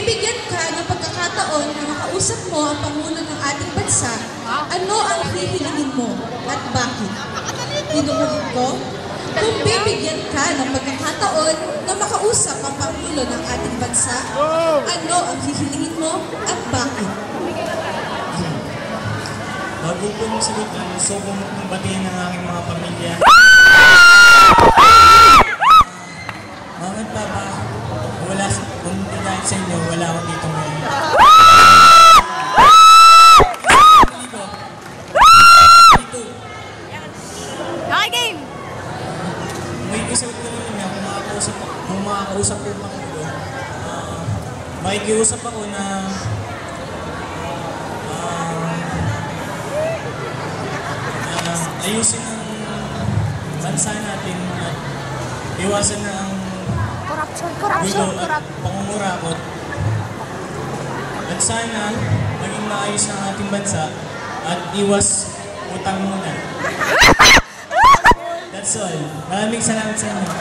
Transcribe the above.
bibigyan ka ng pagkakataon na makausap mo ang Pangulo ng ating bansa, ano ang hihilingin mo at bakit? Inuulit ko, kung bibigyan ka ng pagkakataon na makausap ang Pangulo ng ating bansa, ano ang hihilingin mo at bakit? Bago ko masagot lang, gusto kong batiin ng aking mga pamilya. Bakit pa ba? Kung hindi dahil sa inyo, wala ako dito ngayon. Okay, game! May isagot ko rin niya kung makakausap ko yung Pangulo. Makikiusap ako na ayusin ang bansa natin at iwasan na ang gulo at pangungurakot. At sana maging maayos ang ating bansa at iwas utang muna. That's all. Maraming salamat sa inyo.